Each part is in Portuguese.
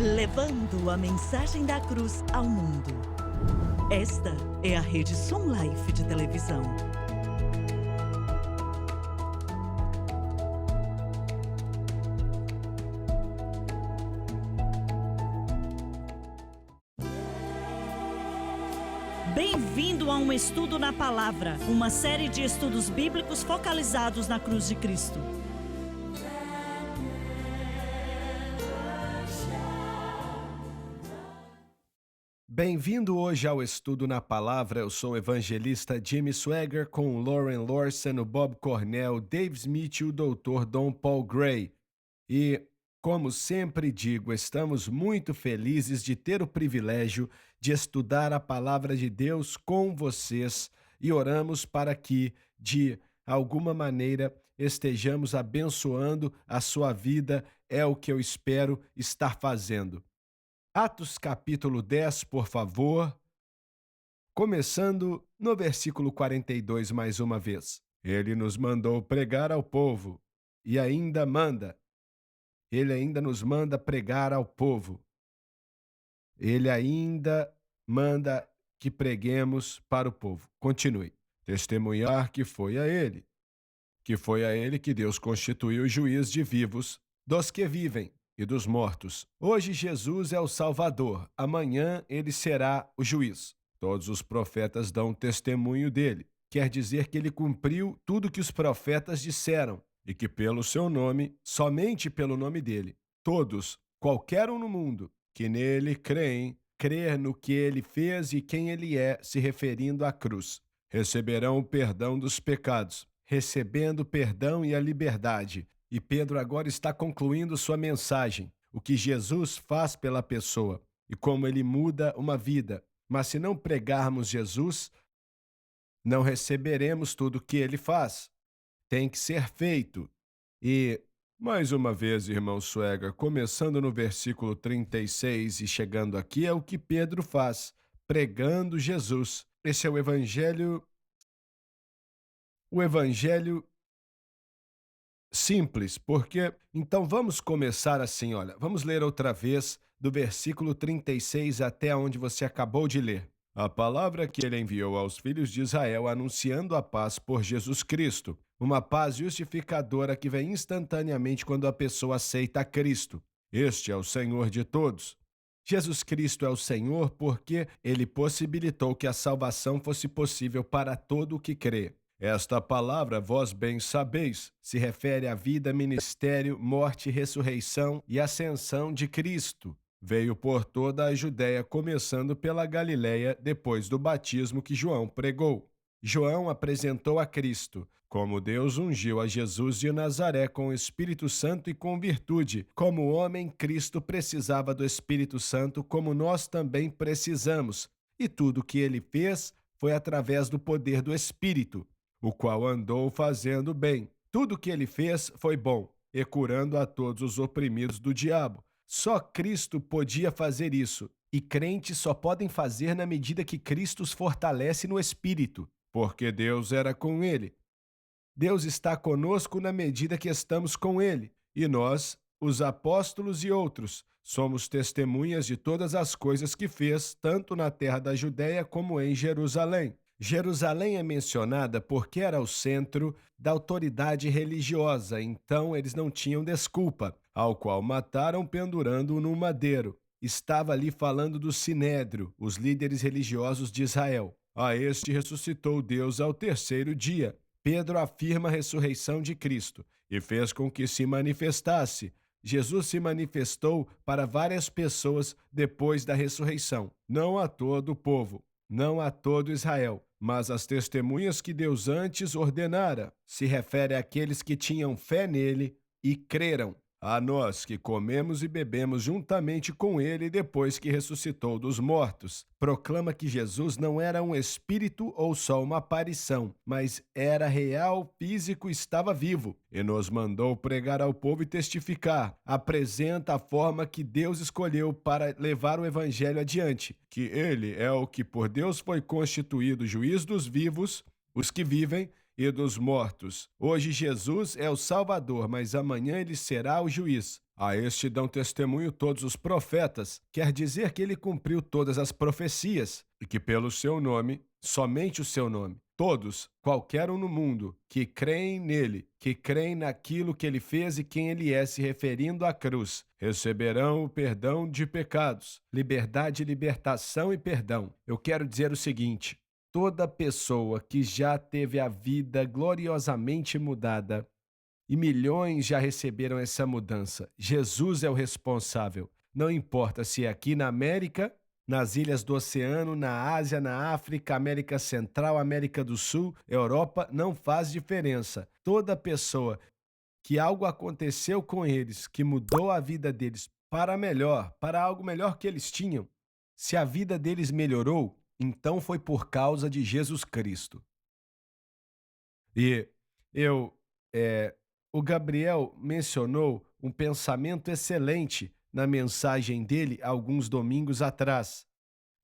levando a mensagem da cruz ao mundo. Esta é a Rede Som Life de televisão. Bem-vindo a um estudo na palavra, uma série de estudos bíblicos focalizados na cruz de Cristo. Bem-vindo hoje ao Estudo na Palavra. Eu sou o evangelista Jimmy Swaggart com o Lauren Lorson, o Bob Cornell, o Dave Smith e o Dr. Don Paul Gray. E, como sempre digo, estamos muito felizes de ter o privilégio de estudar a Palavra de Deus com vocês e oramos para que, de alguma maneira, estejamos abençoando a sua vida, é o que eu espero estar fazendo. Atos capítulo 10, por favor, começando no versículo 42 mais uma vez. Ele nos mandou pregar ao povo e ainda manda. Ele ainda nos manda pregar ao povo. Ele ainda manda que preguemos para o povo. Continue. Testemunhar que foi a ele que Deus constituiu juiz de vivos, dos que vivem e dos mortos. Hoje Jesus é o Salvador, amanhã ele será o juiz. Todos os profetas dão testemunho dele. Quer dizer que ele cumpriu tudo que os profetas disseram e que pelo seu nome, somente pelo nome dele, todos, qualquer um no mundo, que nele creem, crer no que ele fez e quem ele é, se referindo à cruz, receberão o perdão dos pecados, recebendo o perdão e a liberdade. E Pedro agora está concluindo sua mensagem, o que Jesus faz pela pessoa e como ele muda uma vida. Mas se não pregarmos Jesus, não receberemos tudo o que ele faz. Tem que ser feito. E, mais uma vez, irmão Swaggart, começando no versículo 36 e chegando aqui, é o que Pedro faz, pregando Jesus. Esse é o evangelho simples, porque então vamos começar assim, olha, vamos ler outra vez do versículo 36 até onde você acabou de ler. A palavra que ele enviou aos filhos de Israel anunciando a paz por Jesus Cristo, uma paz justificadora que vem instantaneamente quando a pessoa aceita a Cristo. Este é o Senhor de todos. Jesus Cristo é o Senhor porque ele possibilitou que a salvação fosse possível para todo o que crê. Esta palavra, vós bem sabeis, se refere à vida, ministério, morte, ressurreição e ascensão de Cristo. Veio por toda a Judéia, começando pela Galiléia, depois do batismo que João pregou. João apresentou a Cristo, como Deus ungiu a Jesus de Nazaré com o Espírito Santo e com virtude. Como homem, Cristo precisava do Espírito Santo, como nós também precisamos. E tudo o que ele fez foi através do poder do Espírito, o qual andou fazendo bem. Tudo o que ele fez foi bom, e curando a todos os oprimidos do diabo. Só Cristo podia fazer isso, e crentes só podem fazer na medida que Cristo os fortalece no Espírito, porque Deus era com ele. Deus está conosco na medida que estamos com ele, e nós, os apóstolos e outros, somos testemunhas de todas as coisas que fez, tanto na terra da Judéia como em Jerusalém. Jerusalém é mencionada porque era o centro da autoridade religiosa, então eles não tinham desculpa, ao qual mataram pendurando-o num madeiro. Estava ali falando do Sinédrio, os líderes religiosos de Israel. A este ressuscitou Deus ao terceiro dia. Pedro afirma a ressurreição de Cristo e fez com que se manifestasse. Jesus se manifestou para várias pessoas depois da ressurreição, não a todo o povo, não a todo Israel, mas as testemunhas que Deus antes ordenara. Se refere àqueles que tinham fé nele e creram. A nós que comemos e bebemos juntamente com ele depois que ressuscitou dos mortos. Proclama que Jesus não era um espírito ou só uma aparição, mas era real, físico e estava vivo. E nos mandou pregar ao povo e testificar. Apresenta a forma que Deus escolheu para levar o evangelho adiante, que ele é o que por Deus foi constituído juiz dos vivos, os que vivem, e dos mortos. Hoje Jesus é o Salvador, mas amanhã ele será o juiz. A este dão testemunho todos os profetas, quer dizer que ele cumpriu todas as profecias, e que pelo seu nome, somente o seu nome, todos, qualquer um no mundo, que creem nele, que creem naquilo que ele fez e quem ele é, se referindo à cruz, receberão o perdão de pecados, liberdade, libertação e perdão. Eu quero dizer o seguinte: toda pessoa que já teve a vida gloriosamente mudada, e milhões já receberam essa mudança. Jesus é o responsável. Não importa se é aqui na América, nas ilhas do oceano, na Ásia, na África, América Central, América do Sul, Europa, não faz diferença. Toda pessoa que algo aconteceu com eles, que mudou a vida deles para melhor, para algo melhor que eles tinham, se a vida deles melhorou, então foi por causa de Jesus Cristo. E eu, eh, o Gabriel mencionou um pensamento excelente na mensagem dele alguns domingos atrás,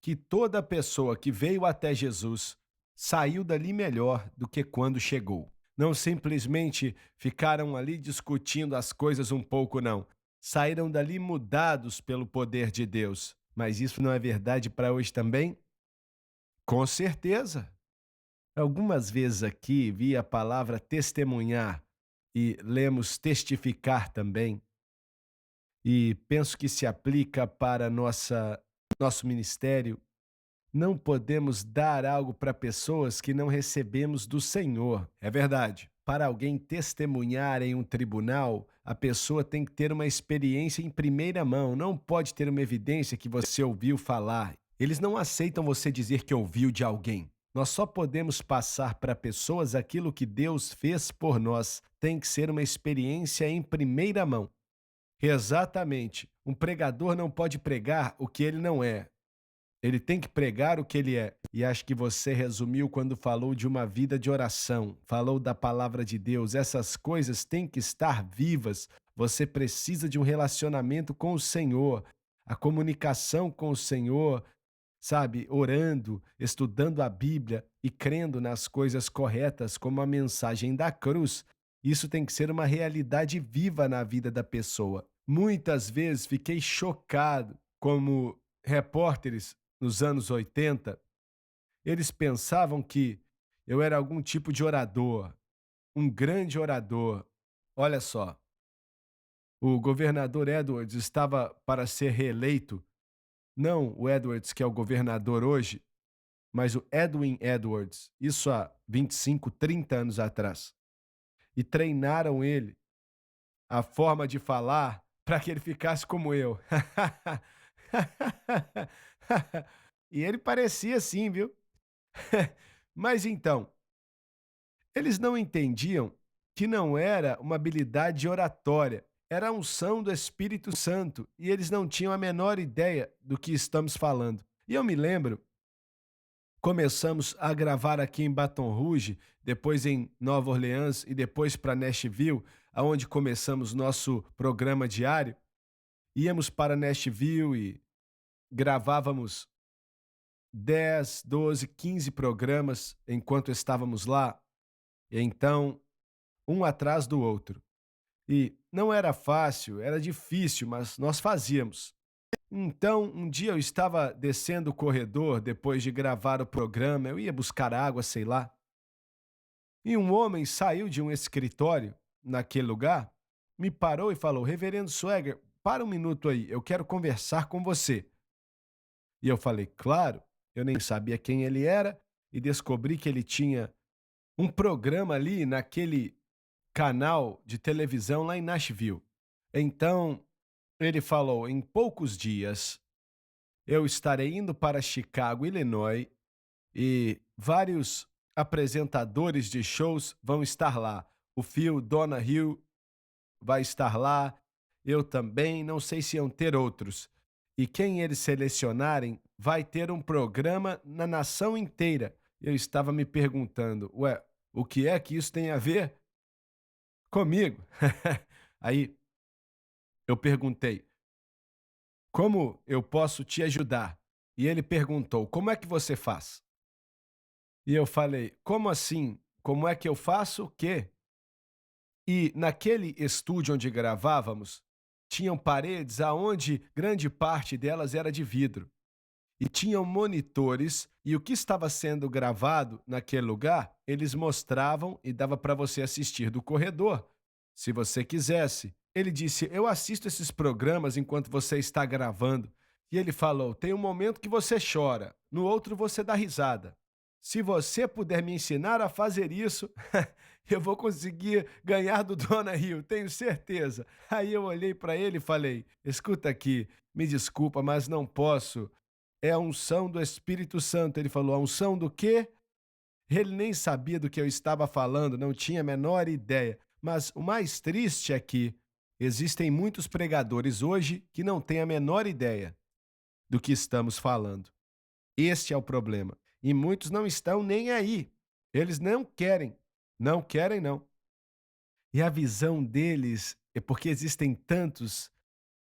que toda pessoa que veio até Jesus saiu dali melhor do que quando chegou. Não simplesmente ficaram ali discutindo as coisas um pouco, não. Saíram dali mudados pelo poder de Deus. Mas isso não é verdade para hoje também? Com certeza. Algumas vezes aqui vi a palavra testemunhar e lemos testificar também, e penso que se aplica para nosso ministério. Não podemos dar algo para pessoas que não recebemos do Senhor. É verdade. Para alguém testemunhar em um tribunal, a pessoa tem que ter uma experiência em primeira mão, não pode ter uma evidência que você ouviu falar. Eles não aceitam você dizer que ouviu de alguém. Nós só podemos passar para pessoas aquilo que Deus fez por nós. Tem que ser uma experiência em primeira mão. Exatamente. Um pregador não pode pregar o que ele não é. Ele tem que pregar o que ele é. E acho que você resumiu quando falou de uma vida de oração, falou da palavra de Deus. Essas coisas têm que estar vivas. Você precisa de um relacionamento com o Senhor, a comunicação com o Senhor, sabe? Orando, estudando a Bíblia e crendo nas coisas corretas, como a mensagem da cruz. Isso tem que ser uma realidade viva na vida da pessoa. Muitas vezes fiquei chocado como repórteres nos anos 80, eles pensavam que eu era algum tipo de orador, um grande orador. Olha só, o governador Edwards estava para ser reeleito, não o Edwards que é o governador hoje, mas o Edwin Edwards, isso há 25, 30 anos atrás. E treinaram ele, a forma de falar, para que ele ficasse como eu. E ele parecia assim, viu? Mas então, eles não entendiam que não era uma habilidade oratória, era a unção do Espírito Santo, e eles não tinham a menor ideia do que estamos falando. E eu me lembro, começamos a gravar aqui em Baton Rouge, depois em Nova Orleans e depois para Nashville, aonde começamos nosso programa diário. Íamos para Nashville e gravávamos 10, 12, 15 programas enquanto estávamos lá, e então, um atrás do outro. E não era fácil, era difícil, mas nós fazíamos. Então, um dia eu estava descendo o corredor depois de gravar o programa, eu ia buscar água, sei lá, e um homem saiu de um escritório naquele lugar, me parou e falou: Reverendo Swagger, para um minuto aí, eu quero conversar com você. E eu falei: claro. Eu nem sabia quem ele era e descobri que ele tinha um programa ali naquele canal de televisão lá em Nashville. Então, ele falou: em poucos dias eu estarei indo para Chicago, Illinois, e vários apresentadores de shows vão estar lá. O Phil Donahue vai estar lá, eu também, não sei se iam ter outros. E quem eles selecionarem vai ter um programa na nação inteira. Eu estava me perguntando, ué, o que é que isso tem a ver comigo? Aí eu perguntei, como eu posso te ajudar? E ele perguntou, como é que você faz? E eu falei, como assim? como é que eu faço o quê? E naquele estúdio onde gravávamos, tinham paredes aonde grande parte delas era de vidro. E tinham monitores, e o que estava sendo gravado naquele lugar, eles mostravam e dava para você assistir do corredor, se você quisesse. Ele disse: Eu assisto esses programas enquanto você está gravando. E ele falou: Tem um momento que você chora, no outro você dá risada. Se você puder me ensinar a fazer isso, eu vou conseguir ganhar do Dona Hill, tenho certeza. Aí eu olhei para ele e falei: Escuta aqui, me desculpa, mas não posso. É a unção do Espírito Santo. Ele falou: a unção do quê? Ele nem sabia do que eu estava falando, não tinha a menor ideia. Mas o mais triste é que existem muitos pregadores hoje que não têm a menor ideia do que estamos falando. Este é o problema. E muitos não estão nem aí. Eles não querem. Não querem, não. E a visão deles é porque existem tantos,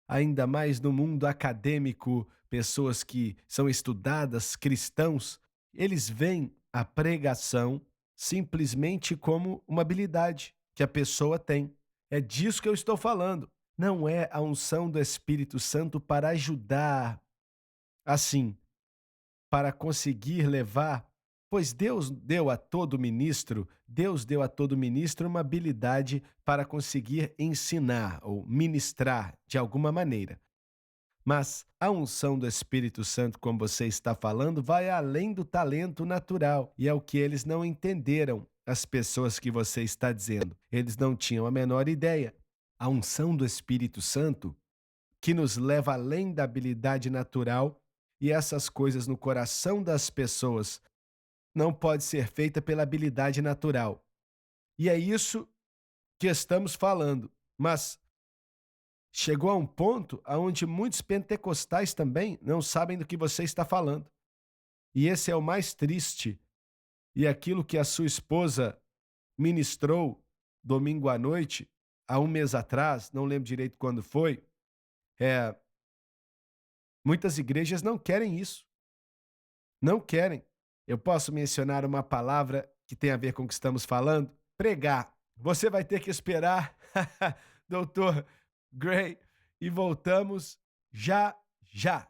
ainda mais no mundo acadêmico, pessoas que são estudadas, cristãos, eles veem a pregação simplesmente como uma habilidade que a pessoa tem. É disso que eu estou falando. Não é a unção do Espírito Santo para ajudar, assim, para conseguir levar, pois Deus deu a todo ministro uma habilidade para conseguir ensinar ou ministrar de alguma maneira. Mas a unção do Espírito Santo, como você está falando, vai além do talento natural. E é o que eles não entenderam, as pessoas que você está dizendo. Eles não tinham a menor ideia. A unção do Espírito Santo, que nos leva além da habilidade natural, e essas coisas no coração das pessoas, não pode ser feita pela habilidade natural. E é isso que estamos falando. Mas chegou a um ponto onde muitos pentecostais também não sabem do que você está falando. E esse é o mais triste. E aquilo que a sua esposa ministrou domingo à noite, há um mês atrás, não lembro direito quando foi, é, muitas igrejas não querem isso. Não querem. Eu posso mencionar uma palavra que tem a ver com o que estamos falando? Pregar. Você vai ter que esperar, doutor Gray, e voltamos já já.